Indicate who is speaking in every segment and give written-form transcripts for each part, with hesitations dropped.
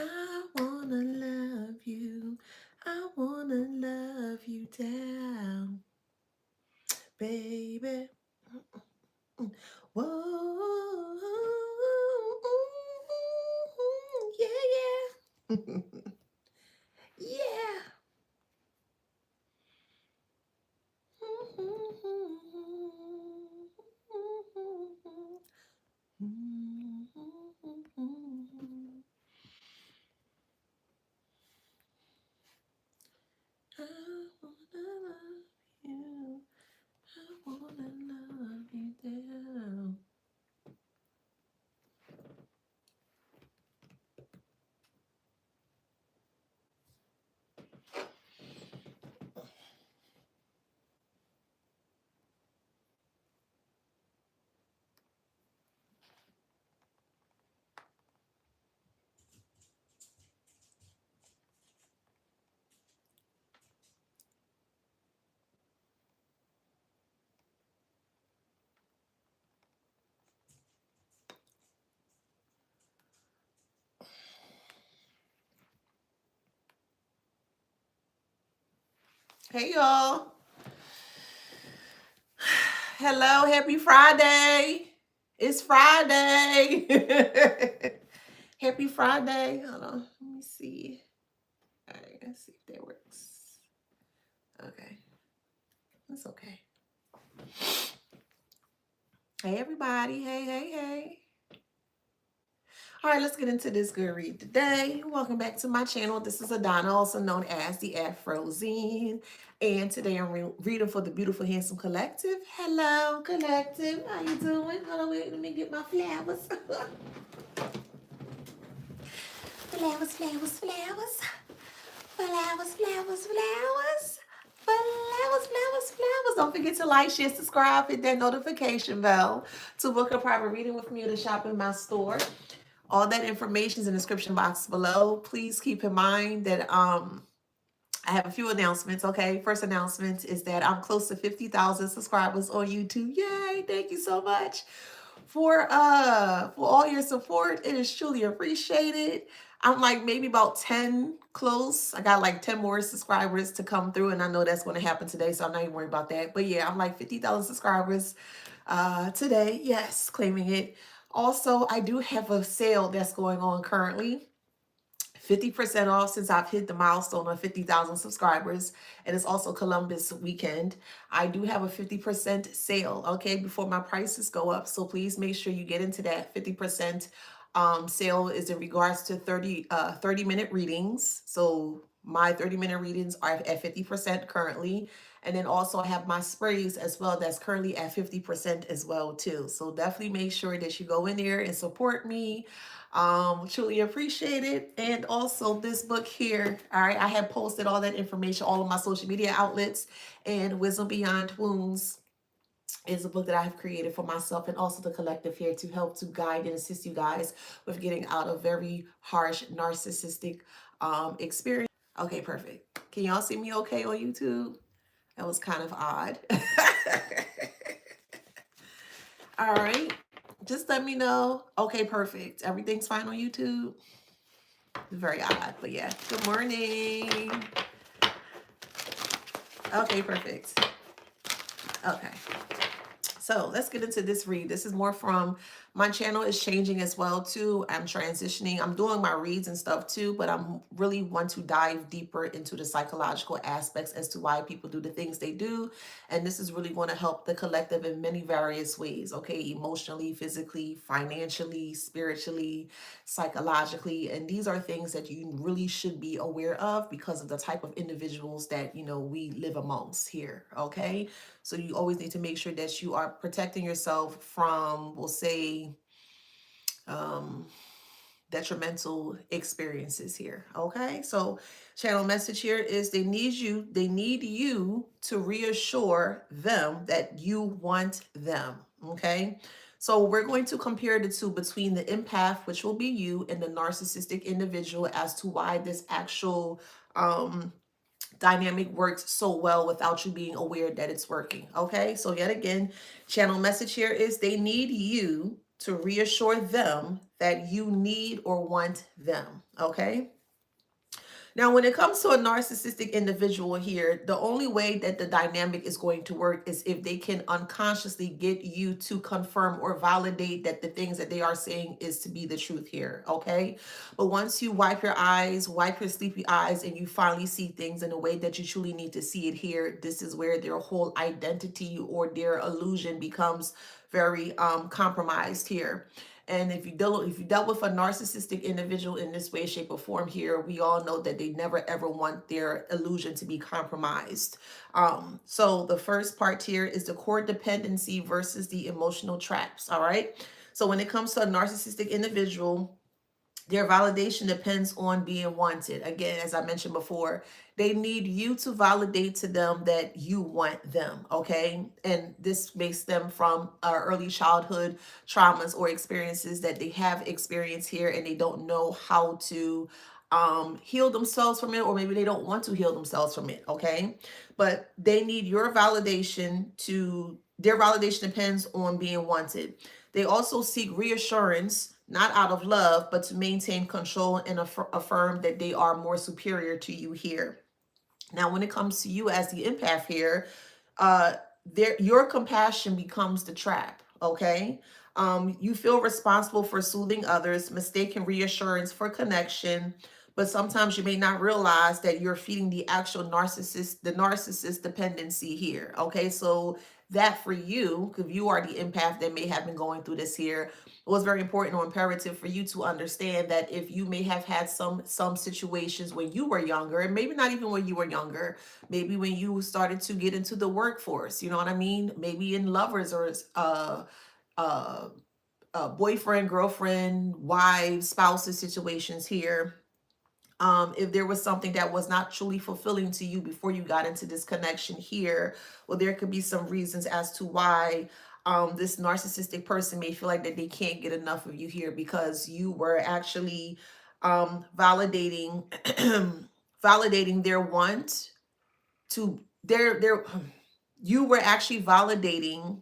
Speaker 1: I wanna love you. I wanna love you down, baby. Whoa, yeah, yeah. Yeah. I wanna love you. I wanna love you down. Hey y'all. Hello, happy Friday. It's Friday. Happy Friday. Hold on. Let me see. All right, let's see if that works. Okay. That's okay. Hey everybody. Hey, hey, hey. All right, let's get into this good read today. Welcome back to my channel. This is Adana, also known as the Afrozine. And today I'm reading for the Beautiful Handsome Collective. Hello, Collective. How you doing? Hold on, wait, let me get my flowers. Flowers, flowers, flowers. Flowers, flowers, flowers. Flowers, flowers, flowers. Don't forget to like, share, subscribe, hit that notification bell to book a private reading with me or to shop in my store. All that information is in the description box below. Please keep in mind that I have a few announcements, okay? First announcement is that I'm close to 50,000 subscribers on YouTube. Yay! Thank you so much for all your support. It is truly appreciated. I'm like maybe about 10 close. I got like 10 more subscribers to come through, and I know that's going to happen today, so I'm not even worried about that. But yeah, I'm like 50,000 subscribers today. Yes, claiming it. Also, I do have a sale that's going on currently. 50% off since I've hit the milestone of 50,000 subscribers. And it's also Columbus weekend. I do have a 50% sale, okay, before my prices go up. So please make sure you get into that 50% sale is in regards to 30-minute readings. So my 30-minute readings are at 50% currently. And then also I have my sprays as well that's currently at 50% as well too. So definitely make sure that you go in there and support me. Truly appreciate it. And also this book here, all right, I have posted all that information, all of my social media outlets, and Wisdom Beyond Wounds is a book that I have created for myself and also the collective here to help to guide and assist you guys with getting out of very harsh narcissistic experience. Okay, perfect. Can y'all see me okay on YouTube? That was kind of odd. All right. Just let me know. Okay, perfect. Everything's fine on YouTube. Very odd, but yeah. Good morning. Okay, perfect. Okay. So let's get into this read. This is more from my channel is changing as well too. I'm transitioning. I'm doing my reads and stuff too, but I'm really want to dive deeper into the psychological aspects as to why people do the things they do. And this is really going to help the collective in many various ways. Okay, emotionally, physically, financially, spiritually, psychologically. And these are things that you really should be aware of because of the type of individuals that, you know, we live amongst here. Okay. So you always need to make sure that you are protecting yourself from, we'll say, um, detrimental experiences here. Okay. So channel message here is they need you to reassure them that you want them. Okay. So we're going to compare the two between the empath, which will be you, and the narcissistic individual as to why this actual dynamic works so well without you being aware that it's working. Okay, so yet again, channel message here is they need you to reassure them that you need or want them. Okay. Now, when it comes to a narcissistic individual here, the only way that the dynamic is going to work is if they can unconsciously get you to confirm or validate that the things that they are saying is to be the truth here. Okay. But once you wipe your eyes, wipe your sleepy eyes, and you finally see things in a way that you truly need to see it here, this is where their whole identity or their illusion becomes very compromised here. And if you dealt with a narcissistic individual in this way, shape, or form here, we all know that they never ever want their illusion to be compromised. So the first part here is the core dependency versus the emotional traps. All right. So when it comes to a narcissistic individual, their validation depends on being wanted. Again, as I mentioned before, they need you to validate to them that you want them, okay? And this makes them from early childhood traumas or experiences that they have experienced here, and they don't know how to heal themselves from it, or maybe they don't want to heal themselves from it, okay? But they need your validation their validation depends on being wanted. They also seek reassurance, not out of love, but to maintain control and affirm that they are more superior to you here. Now, when it comes to you as the empath here, uh, your compassion becomes the trap. Okay. You feel responsible for soothing others, mistaking reassurance for connection, but sometimes you may not realize that you're feeding the narcissist dependency here. Okay. So that for you, if you are the empath that may have been going through this here, it was very important or imperative for you to understand that if you may have had some situations when you were younger, and maybe not even when you were younger, maybe when you started to get into the workforce, you know what I mean? Maybe in lovers or uh, boyfriend, girlfriend, wives, spouses situations here. If there was something that was not truly fulfilling to you before you got into this connection here, well, there could be some reasons as to why this narcissistic person may feel like that they can't get enough of you here, because you were actually validating validating their want to their you were actually validating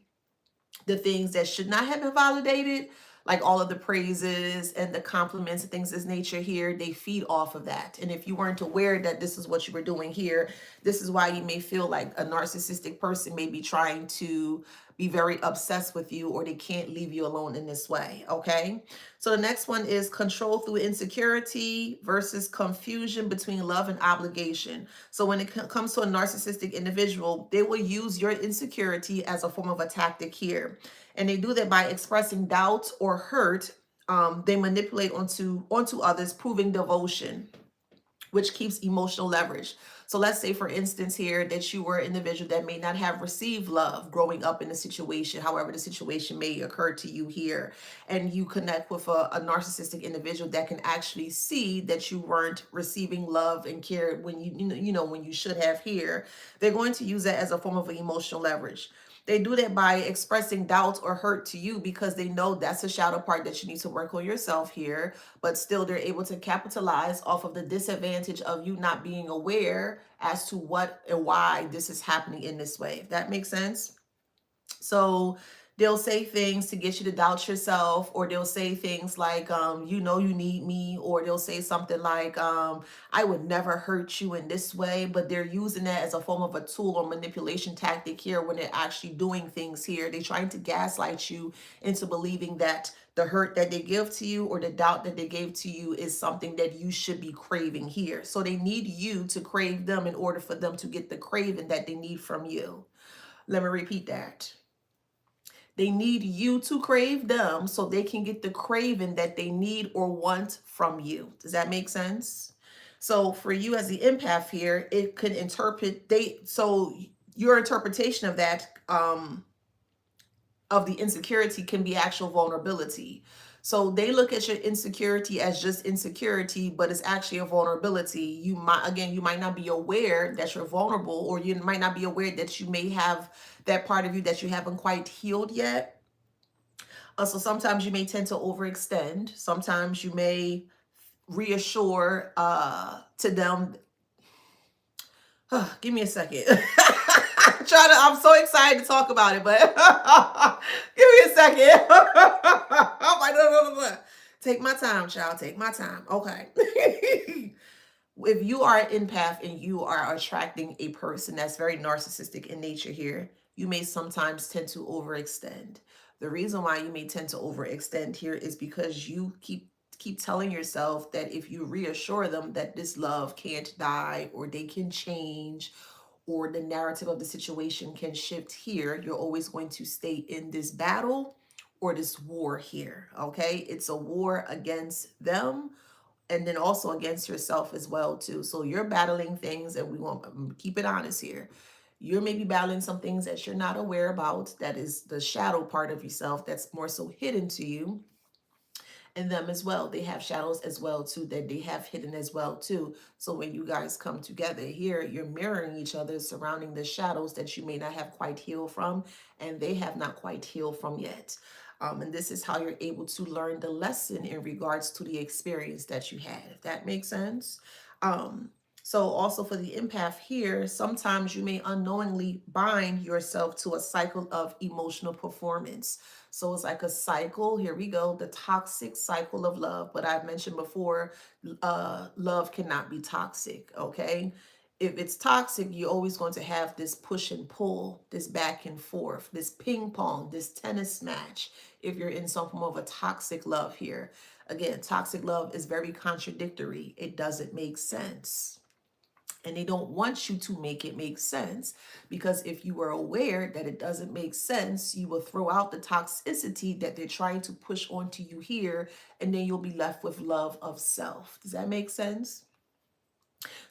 Speaker 1: the things that should not have been validated, like all of the praises and the compliments and things of this nature here, they feed off of that. And if you weren't aware that this is what you were doing here, this is why you may feel like a narcissistic person may be trying to be very obsessed with you, or they can't leave you alone in this way. Okay. So the next one is control through insecurity versus confusion between love and obligation. So when it comes to a narcissistic individual, they will use your insecurity as a form of a tactic here. And they do that by expressing doubt or hurt. They manipulate onto others, proving devotion, which keeps emotional leverage. So let's say, for instance, here that you were an individual that may not have received love growing up in a situation, however the situation may occur to you here, and you connect with a narcissistic individual that can actually see that you weren't receiving love and care when when you should have here. They're going to use that as a form of emotional leverage. They do that by expressing doubt or hurt to you because they know that's a shadow part that you need to work on yourself here. But still, they're able to capitalize off of the disadvantage of you not being aware as to what and why this is happening in this way. If that makes sense. So they'll say things to get you to doubt yourself, or they'll say things like, you need me, or they'll say something like, I would never hurt you in this way. But they're using that as a form of a tool or manipulation tactic here when they're actually doing things here. They're trying to gaslight you into believing that the hurt that they give to you or the doubt that they gave to you is something that you should be craving here. So they need you to crave them in order for them to get the craving that they need from you. Let me repeat that. They need you to crave them so they can get the craving that they need or want from you. Does that make sense? So for you as the empath here, it could so your interpretation of that, of the insecurity, can be actual vulnerability. So they look at your insecurity as just insecurity, but it's actually a vulnerability. You might not be aware that you're vulnerable, or you might not be aware that you may have that part of you that you haven't quite healed yet. So sometimes you may tend to overextend. Sometimes you may reassure to them. Give me a second. I'm so excited to talk about it, but give me a second. Take my time, child. Take my time. Okay. If you are an empath and you are attracting a person that's very narcissistic in nature here, you may sometimes tend to overextend. The reason why you may tend to overextend here is because you keep telling yourself that if you reassure them that this love can't die or they can change or the narrative of the situation can shift here, you're always going to stay in this battle or this war here. Okay, it's a war against them and then also against yourself as well too. So you're battling things, and we want to keep it honest here. You're maybe battling some things that you're not aware about, that is the shadow part of yourself that's more so hidden to you, and them as well. They have shadows as well too, that they have hidden as well too. So when you guys come together here, you're mirroring each other, surrounding the shadows that you may not have quite healed from, and they have not quite healed from yet. And this is how you're able to learn the lesson in regards to the experience that you had, if that makes sense. Um, so also for the empath here, sometimes you may unknowingly bind yourself to a cycle of emotional performance. So it's like a cycle. Here we go, the toxic cycle of love. But I've mentioned before, love cannot be toxic, okay? If it's toxic, you're always going to have this push and pull, this back and forth, this ping pong, this tennis match, if you're in some form of a toxic love here. Again, toxic love is very contradictory. It doesn't make sense. And they don't want you to make it make sense, because if you are aware that it doesn't make sense, you will throw out the toxicity that they're trying to push onto you here, and then you'll be left with love of self. Does that make sense?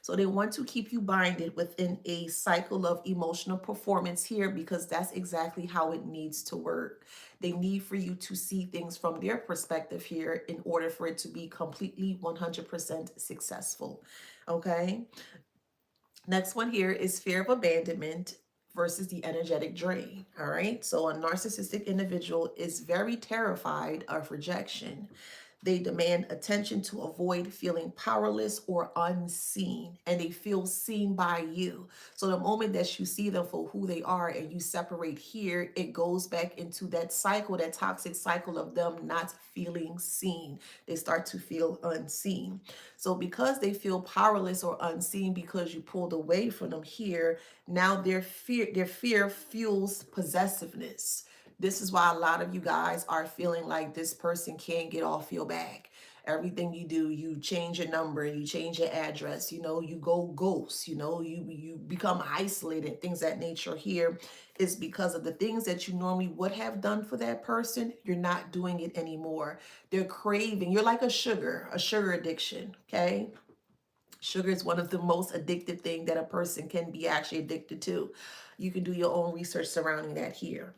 Speaker 1: So they want to keep you binded within a cycle of emotional performance here, because that's exactly how it needs to work. They need for you to see things from their perspective here in order for it to be completely 100% successful. Okay. Next one here is fear of abandonment versus the energetic drain. All right. So a narcissistic individual is very terrified of rejection. They demand attention to avoid feeling powerless or unseen, and they feel seen by you. So the moment that you see them for who they are and you separate here, it goes back into that cycle, that toxic cycle of them not feeling seen. They start to feel unseen. So because they feel powerless or unseen because you pulled away from them here, now their fear fuels possessiveness. This is why a lot of you guys are feeling like this person can't get off your back. Everything you do, you change your number, you change your address, you go ghost, you become isolated, things that nature here is because of the things that you normally would have done for that person, you're not doing it anymore. They're craving, you're like a sugar addiction, okay? Sugar is one of the most addictive things that a person can be actually addicted to. You can do your own research surrounding that here.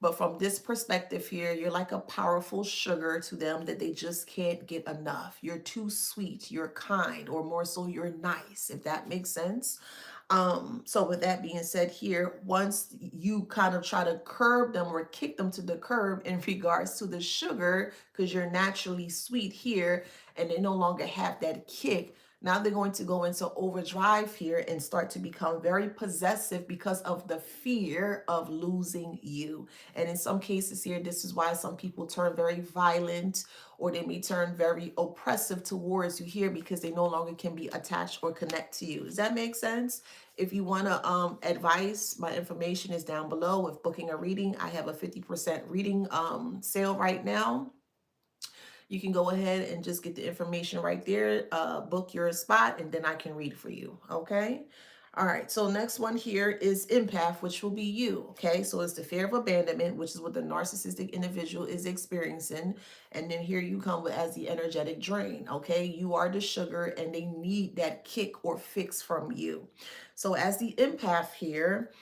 Speaker 1: But from this perspective here, you're like a powerful sugar to them that they just can't get enough. You're too sweet, you're kind, or more so, you're nice, if that makes sense. So with that being said here, once you kind of try to curb them or kick them to the curb in regards to the sugar, because you're naturally sweet here and they no longer have that kick, now they're going to go into overdrive here and start to become very possessive because of the fear of losing you. And in some cases here, this is why some people turn very violent, or they may turn very oppressive towards you here, because they no longer can be attached or connect to you. Does that make sense? If you want to advice, my information is down below. With booking a reading, I have a 50% reading sale right now. You can go ahead and just get the information right there, book your spot, and then I can read for you. Okay. All right. So next one here is empath, which will be you. Okay. So it's the fear of abandonment, which is what the narcissistic individual is experiencing. And then here you come with as the energetic drain. Okay. You are the sugar and they need that kick or fix from you. So as the empath here,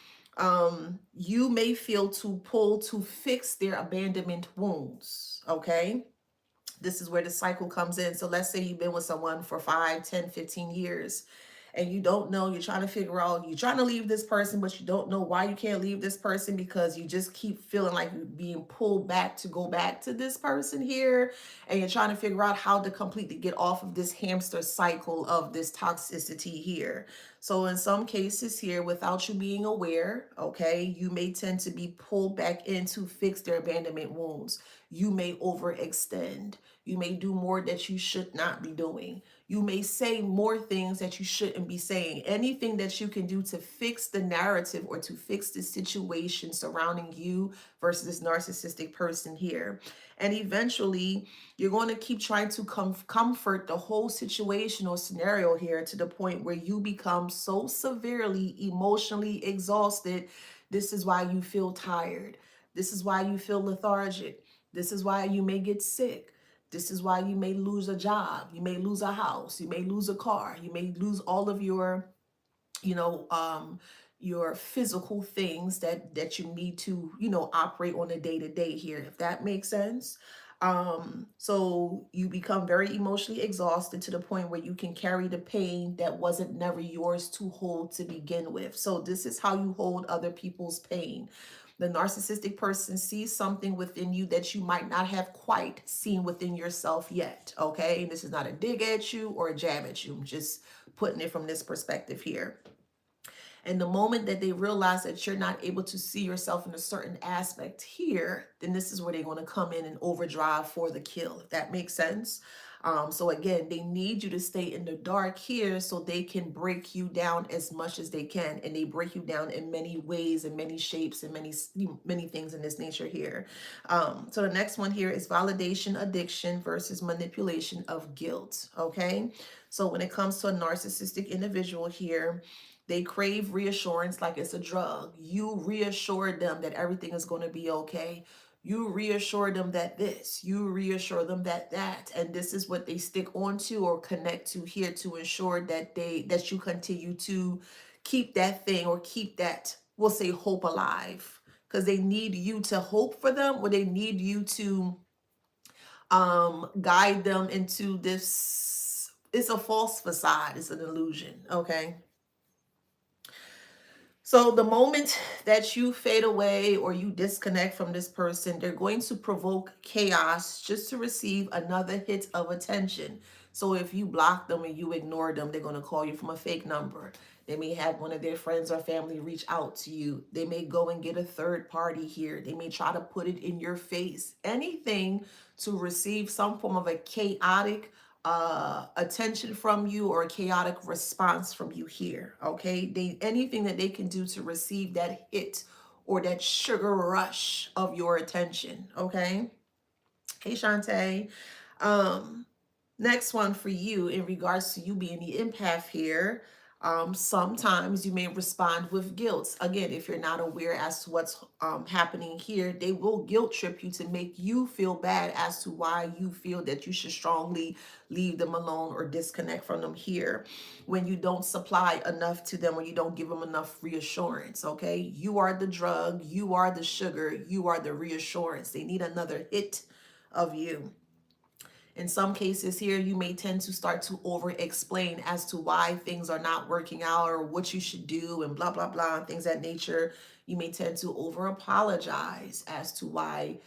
Speaker 1: you may feel to pull to fix their abandonment wounds. Okay. This is where the cycle comes in. So let's say you've been with someone for 5, 10, 15 years and you don't know, you're trying to figure out, you're trying to leave this person, but you don't know why you can't leave this person, because you just keep feeling like you're being pulled back to go back to this person here. And you're trying to figure out how to completely get off of this hamster cycle of this toxicity here. So in some cases here, without you being aware, okay, you may tend to be pulled back in to fix their abandonment wounds. You may overextend. You may do more that you should not be doing. You may say more things that you shouldn't be saying. Anything that you can do to fix the narrative or to fix the situation surrounding you versus this narcissistic person here. And eventually, you're going to keep trying to comfort the whole situation or scenario here to the point where you become so severely emotionally exhausted. This is why you feel tired. This is why you feel lethargic. This is why you may get sick. This is why you may lose a job. You may lose a house. You may lose a car. You may lose all of you know, your physical things that you need to, operate on a day to day here, if that makes sense. So you become very emotionally exhausted to the point where you can carry the pain that wasn't never yours to hold to begin with. So this is how you hold other people's pain. The narcissistic person sees something within you that you might not have quite seen within yourself yet. Okay. This is not a dig at you or a jab at you. I'm just putting it from this perspective here. And the moment that they realize that you're not able to see yourself in a certain aspect here, then this is where they're going to come in and overdrive for the kill, if that makes sense. So again, they need you to stay in the dark here so they can break you down as much as they can. And they break you down in many ways and many shapes and many things in this nature here. So the next one here is validation addiction versus manipulation of guilt. Okay. So when it comes to a narcissistic individual here, they crave reassurance like it's a drug. You reassure them that everything is going to be okay. You reassure them that this, you reassure them that that, and this is what they stick onto or connect to here to ensure that you continue to keep that thing or keep that, we'll say, hope alive, because they need you to hope for them, or they need you to guide them into this. It's a false facade, it's an illusion. Okay. So the moment that you fade away or you disconnect from this person, they're going to provoke chaos just to receive another hit of attention. So if you block them and you ignore them, they're going to call you from a fake number. They may have one of their friends or family reach out to you. They may go and get a third party here. They may try to put it in your face. Anything to receive some form of a chaotic attention from you or a chaotic response from you here. Okay, they anything that they can do to receive that hit or that sugar rush of your attention. Okay. Hey Shantae. um Next one for you in regards to you being the empath here. Sometimes you may respond with guilt. Again, if you're not aware as to what's happening here, they will guilt trip you to make you feel bad as to why you feel that you should strongly leave them alone or disconnect from them here when you don't supply enough to them or you don't give them enough reassurance. Okay, you are the drug, you are the sugar, you are the reassurance. They need another hit of you. In some cases here, you may tend to start to over explain as to why things are not working out or what you should do and blah, blah, blah, and things that nature. You may tend to over apologize as to why,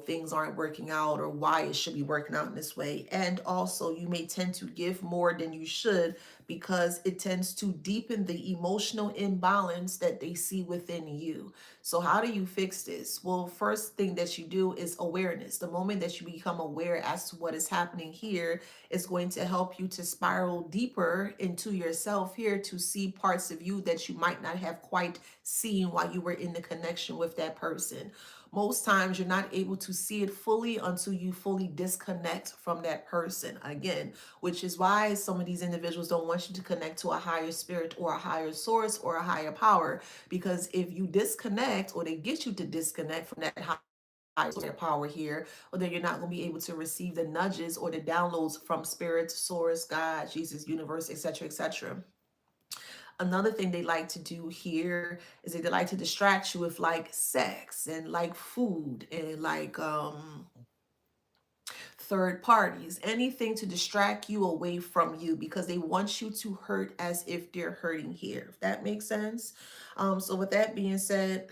Speaker 1: things aren't working out or why it should be working out in this way. And also you may tend to give more than you should because it tends to deepen the emotional imbalance that they see within you. So how do you fix this? Well, first thing that you do is awareness. The moment that you become aware as to what is happening here is going to help you to spiral deeper into yourself here to see parts of you that you might not have quite seen while you were in the connection with that person. Most times you're not able to see it fully until you fully disconnect from that person again, which is why some of these individuals don't want you to connect to a higher spirit or a higher source or a higher power, because if you disconnect or they get you to disconnect from that higher power here, or then you're not going to be able to receive the nudges or the downloads from spirit, source, God, Jesus, universe, etc., etc. Another thing they like to do here is they like to distract you with like sex and like food and like third parties, anything to distract you away from you because they want you to hurt as if they're hurting here, if that makes sense. So with that being said,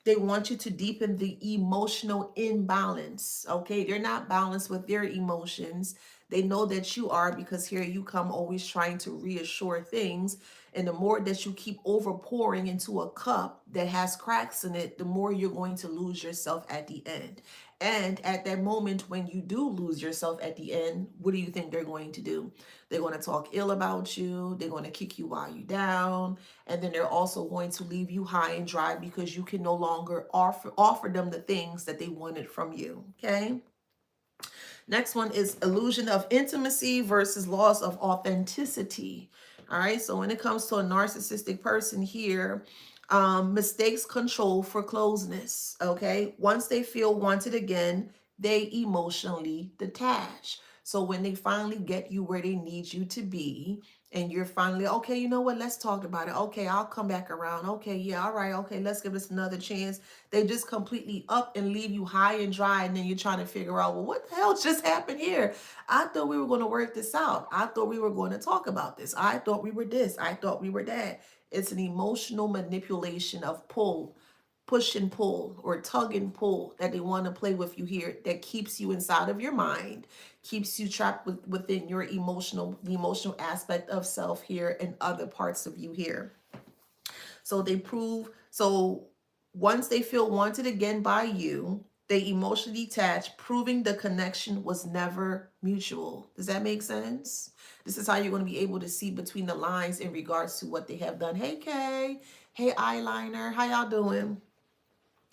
Speaker 1: They want you to deepen the emotional imbalance. Okay. They're not balanced with their emotions. They know that you are, because here you come always trying to reassure things. And the more that you keep over pouring into a cup that has cracks in it, the more you're going to lose yourself at the end. And at that moment, when you do lose yourself at the end, what do you think they're going to do? They're going to talk ill about you. They're going to kick you while you down. And then they're also going to leave you high and dry because you can no longer offer them the things that they wanted from you. Okay. Next one is illusion of intimacy versus loss of authenticity. All right. So when it comes to a narcissistic person here, mistakes control for closeness. Okay. Once they feel wanted again, they emotionally detach. So when they finally get you where they need you to be, and you're finally, okay, you know what, let's talk about it. Okay, I'll come back around. Okay, yeah, all right, okay, let's give this another chance. They just completely up and leave you high and dry, and then you're trying to figure out, well, what the hell just happened here? I thought we were going to work this out. I thought we were going to talk about this. I thought we were this. I thought we were that. It's an emotional manipulation of push and pull, or tug and pull, that they want to play with you here, that keeps you inside of your mind, keeps you trapped within your the emotional aspect of self here, and other parts of you here. So once they feel wanted again by you, they emotionally detach, proving the connection was never mutual. Does that make sense? This is how you're going to be able to see between the lines in regards to what they have done. Hey, Kay. Hey, Eyeliner. How y'all doing?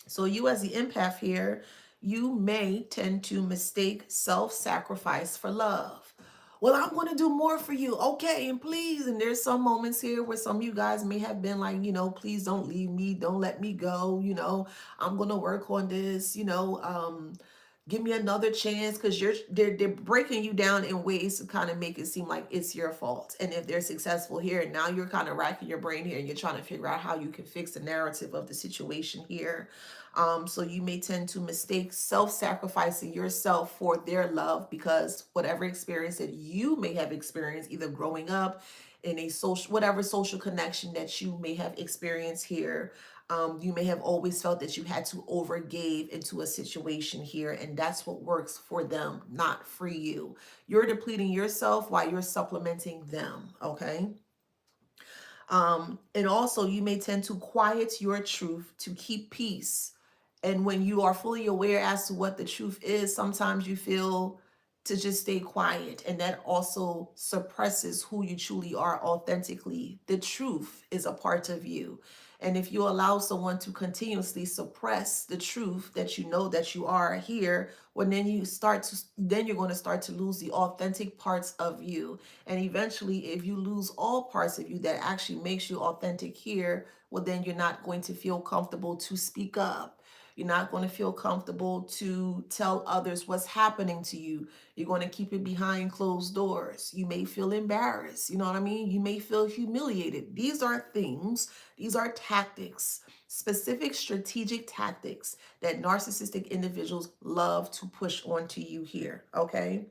Speaker 1: So you as the empath here, you may tend to mistake self-sacrifice for love. Well, I'm going to do more for you. Okay, and please. And there's some moments here where some of you guys may have been like, please don't leave me. Don't let me go. I'm going to work on this, give me another chance, because they're breaking you down in ways to kind of make it seem like it's your fault. And if they're successful here, now you're kind of racking your brain here, and you're trying to figure out how you can fix the narrative of the situation here. So you may tend to mistake self-sacrificing yourself for their love, because whatever experience that you may have experienced, either growing up in a whatever social connection that you may have experienced here, you may have always felt that you had to overgive into a situation here, and that's what works for them, not for you. You're depleting yourself while you're supplementing them, okay? And also, you may tend to quiet your truth to keep peace. And when you are fully aware as to what the truth is, sometimes you feel to just stay quiet. And that also suppresses who you truly are authentically. The truth is a part of you. And if you allow someone to continuously suppress the truth that you know that you are here, well, then you're going to start to lose the authentic parts of you. And eventually, if you lose all parts of you that actually makes you authentic here, well, then you're not going to feel comfortable to speak up. You're not going to feel comfortable to tell others what's happening to you. You're going to keep it behind closed doors. You may feel embarrassed. You know what I mean? You may feel humiliated. These are things, these are tactics, specific strategic tactics that narcissistic individuals love to push onto you here. Okay.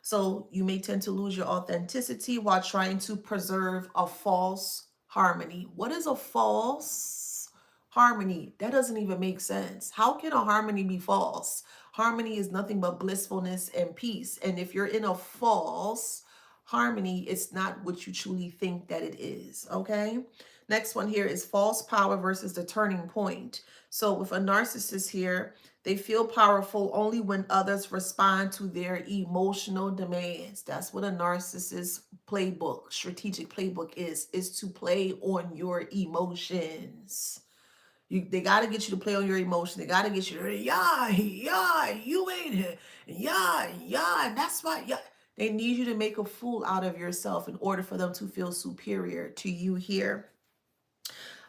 Speaker 1: So you may tend to lose your authenticity while trying to preserve a false harmony. What is a false harmony? That doesn't even make sense. How can a harmony be false? Harmony is nothing but blissfulness and peace. And if you're in a false harmony, it's not what you truly think that it is. Okay. Next one here is false power versus the turning point. So with a narcissist here, they feel powerful only when others respond to their emotional demands. That's what a narcissist playbook, strategic playbook is to play on your emotions. They got to get you to play on your emotions. They got to get you to, yeah, you ain't it. Yeah, and that's why, yeah. They need you to make a fool out of yourself in order for them to feel superior to you here.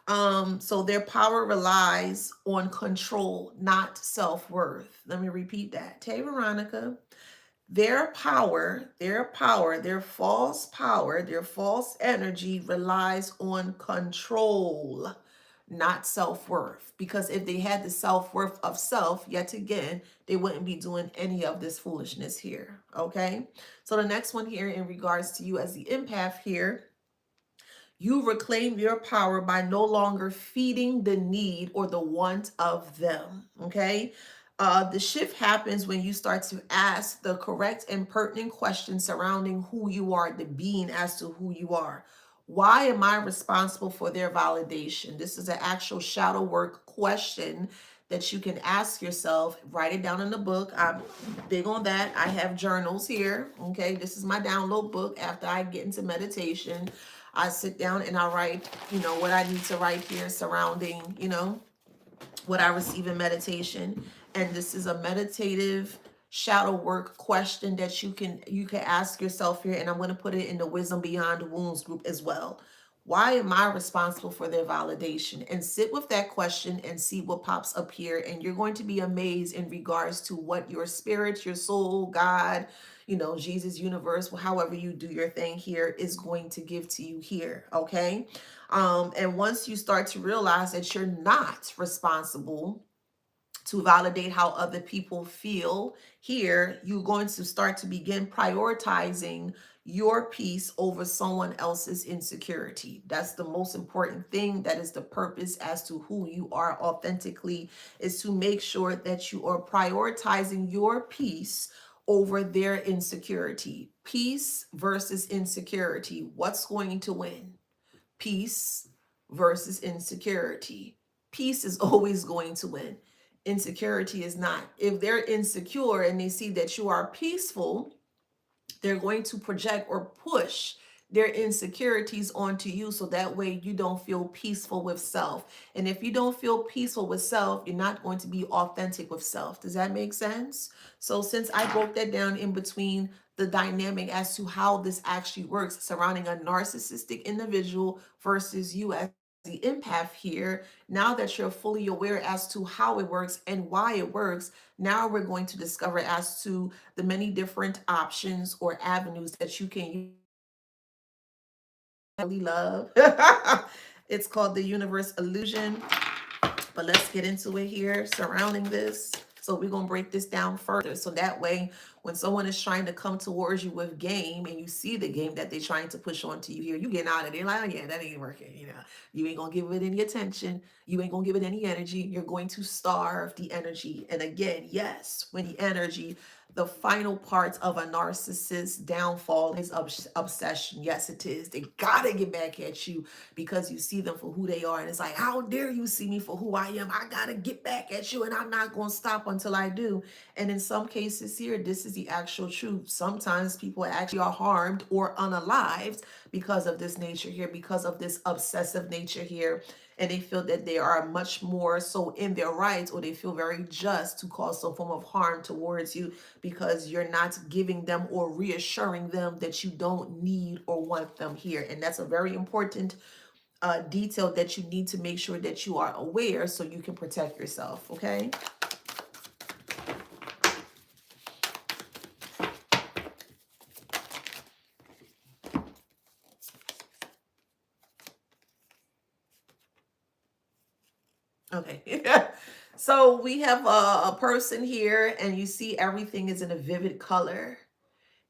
Speaker 1: So their power relies on control, not self-worth. Let me repeat that. Hey, Veronica. Their power, their false energy relies on control, not self-worth. Because if they had the self-worth of self, yet again, they wouldn't be doing any of this foolishness here. Okay. So the next one here in regards to you as the empath here, You reclaim your power by no longer feeding the need or the want of them. Okay. The shift happens when you start to ask the correct and pertinent questions surrounding who you are, the being as to who you are. Why am I responsible for their validation? This is an actual shadow work question that you can ask yourself. Write it down in the book. I'm big on that. I have journals here. Okay. This is my download book after I get into meditation. I sit down and I write, what I need to write here surrounding, what I receive in meditation. And this is a meditative shadow work question that you can ask yourself here. And I'm going to put it in the Wisdom Beyond Wounds group as well. Why am I responsible for their validation? And sit with that question and see what pops up here. And you're going to be amazed in regards to what your spirit, your soul, God, Jesus, universe, however you do your thing here, is going to give to you here. Okay. And once you start to realize that you're not responsible to validate how other people feel here, you're going to start to begin prioritizing your peace over someone else's insecurity. That's the most important thing. That is the purpose as to who you are authentically, is to make sure that you are prioritizing your peace over their insecurity. Peace versus insecurity. What's going to win? Peace versus insecurity. Peace is always going to win. Insecurity is not. If they're insecure and they see that you are peaceful, they're going to project or push their insecurities onto you, so that way you don't feel peaceful with self. And if you don't feel peaceful with self, you're not going to be authentic with self. Does that make sense? So since I broke that down in between the dynamic as to how this actually works surrounding a narcissistic individual versus you as the empath here, now that you're fully aware as to how it works and why it works, now we're going to discover as to the many different options or avenues that you can really love. It's called the universe illusion. But let's get into it here surrounding this. So we're going to break this down further. So that way, when someone is trying to come towards you with game and you see the game that they're trying to push onto you here, you get out of there like, oh, yeah, that ain't working. You ain't going to give it any attention. You ain't going to give it any energy. You're going to starve the energy. And again, yes, when the energy, the final part of a narcissist's downfall is obsession. Yes, it is. They got to get back at you because you see them for who they are. And it's like, how dare you see me for who I am? I got to get back at you and I'm not going to stop until I do. And in some cases here, this is the actual truth. Sometimes people actually are harmed or unalived because of this nature here, because of this obsessive nature here. And they feel that they are much more so in their rights, or they feel very just to cause some form of harm towards you because you're not giving them or reassuring them that you don't need or want them here. And that's a very important detail that you need to make sure that you are aware so you can protect yourself. Okay. Okay. So we have a person here and you see everything is in a vivid color.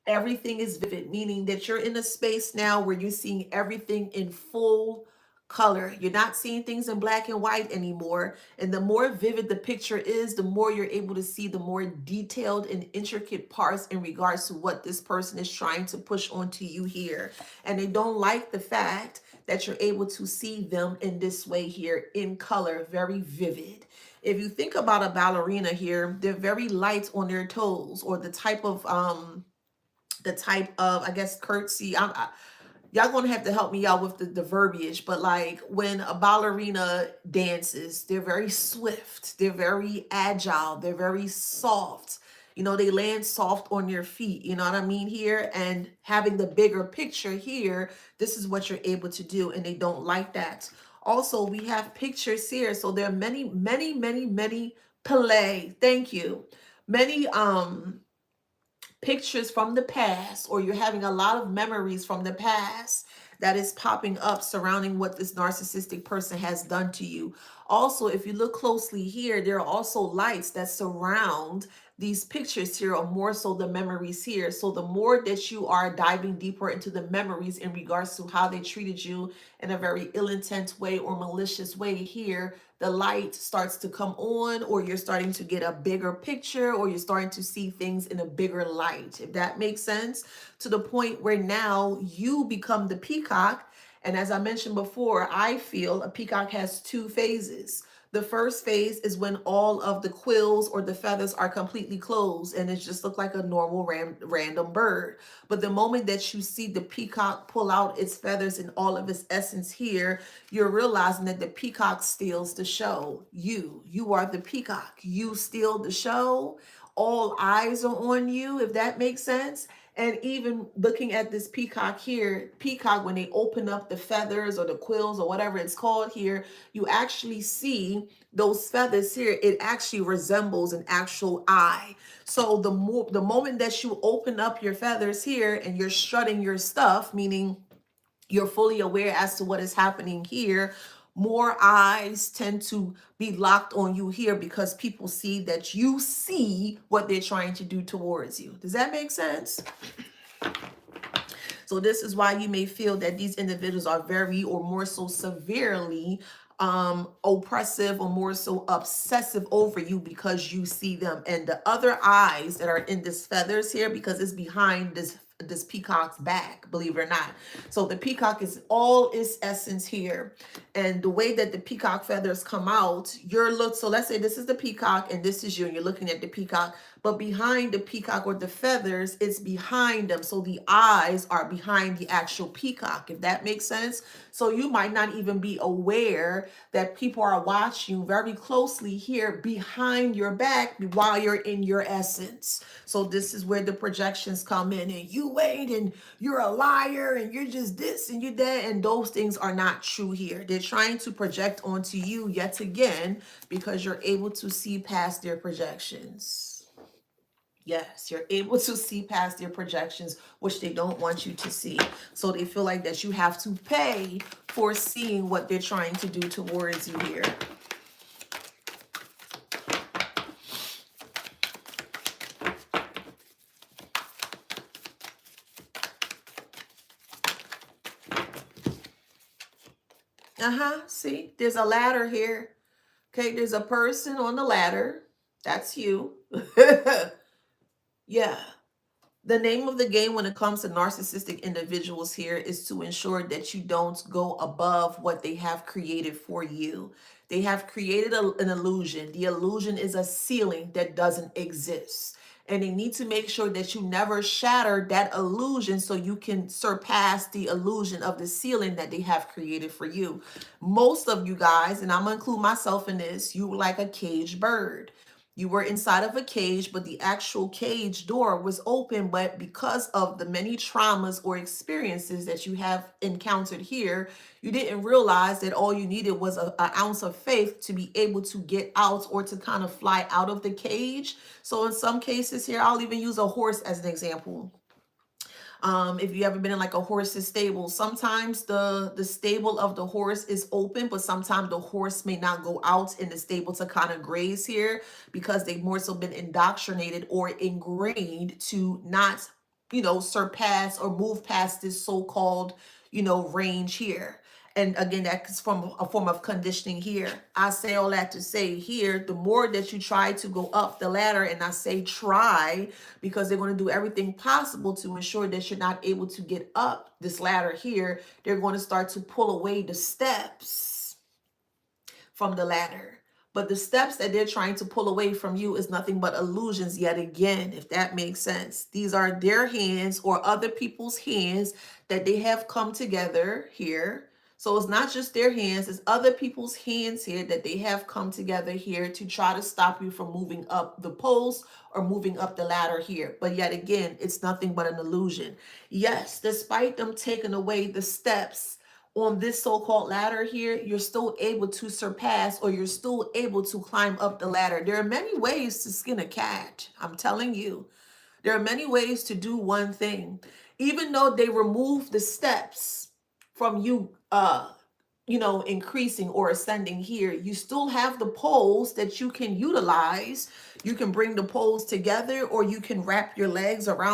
Speaker 1: Everything is vivid, meaning that you're in a space now where you're seeing everything in full color. You're not seeing things in black and white anymore. And the more vivid the picture is, the more you're able to see the more detailed and intricate parts in regards to what this person is trying to push onto you here. And they don't like the fact that you're able to see them in this way here in color, very vivid. If you think about a ballerina here, they're very light on their toes, or the type of, I guess, curtsy. Y'all gonna have to help me out with the verbiage, but like when a ballerina dances, they're very swift, they're very agile, they're very soft. They land soft on your feet. You know what I mean here? And having the bigger picture here, this is what you're able to do, and they don't like that. Also, we have pictures here. So there are many, many, many, many play. Thank you. Many pictures from the past, or you're having a lot of memories from the past that is popping up surrounding what this narcissistic person has done to you. Also, if you look closely here, there are also lights that surround these pictures here, or more so the memories here. So the more that you are diving deeper into the memories in regards to how they treated you in a very ill intent way or malicious way here, the light starts to come on, or you're starting to get a bigger picture, or you're starting to see things in a bigger light, if that makes sense, to the point where now you become the peacock. And as I mentioned before, I feel a peacock has two phases. The first phase is when all of the quills or the feathers are completely closed and it just look like a normal random bird. But the moment that you see the peacock pull out its feathers and all of its essence here, you're realizing that the peacock steals the show. You are the peacock. You steal the show. All eyes are on you, if that makes sense. And even looking at this peacock here, peacock, when they open up the feathers or the quills or whatever it's called here, you actually see those feathers here. It actually resembles an actual eye. So the moment that you open up your feathers here and you're strutting your stuff, meaning you're fully aware as to what is happening here, more eyes tend to be locked on you here because people see that you see what they're trying to do towards you. Does that make sense? So this is why you may feel that these individuals are very or more so severely oppressive or more so obsessive over you because you see them. And the other eyes that are in this feathers here, because it's behind this peacock's back, believe it or not. So the peacock is all its essence here. And the way that the peacock feathers come out, so let's say this is the peacock and this is you, and you're looking at the peacock, but behind the peacock or the feathers, it's behind them. So the eyes are behind the actual peacock, if that makes sense. So you might not even be aware that people are watching you very closely here behind your back while you're in your essence. So this is where the projections come in, and you wait, and you're a liar, and you're just this and you're that, and those things are not true here. They're trying to project onto you yet again because you're able to see past their projections. Yes, you're able to see past their projections, which they don't want you to see. So they feel like that you have to pay for seeing what they're trying to do towards you here. See, there's a ladder here. Okay, there's a person on the ladder. That's you. Yeah. The name of the game when it comes to narcissistic individuals here is to ensure that you don't go above what they have created for you. They have created an illusion. The illusion is a ceiling that doesn't exist. And they need to make sure that you never shatter that illusion so you can surpass the illusion of the ceiling that they have created for you. Most of you guys, and I'm going to include myself in this, you were like a caged bird. You were inside of a cage, but the actual cage door was open. But because of the many traumas or experiences that you have encountered here, you didn't realize that all you needed was an ounce of faith to be able to get out or to kind of fly out of the cage. So in some cases here, I'll even use a horse as an example. If you ever been in like a horse's stable, sometimes the stable of the horse is open, but sometimes the horse may not go out in the stable to kind of graze here because they've more so been indoctrinated or ingrained to not, surpass or move past this so-called, range here. And again, that's from a form of conditioning here. I say all that to say here, the more that you try to go up the ladder, and I say try because they're going to do everything possible to ensure that you're not able to get up this ladder here, they're going to start to pull away the steps from the ladder. But the steps that they're trying to pull away from you is nothing but illusions yet again, if that makes sense. These are their hands or other people's hands that they have come together here. So it's not just their hands, it's other people's hands here that they have come together here to try to stop you from moving up the post or moving up the ladder here. But yet again, it's nothing but an illusion. Yes, despite them taking away the steps on this so-called ladder here, you're still able to surpass, or you're still able to climb up the ladder. There are many ways to skin a cat. I'm telling you, there are many ways to do one thing. Even though they remove the steps from you, increasing or ascending here. You still have the poles that you can utilize. You can bring the poles together, or you can wrap your legs around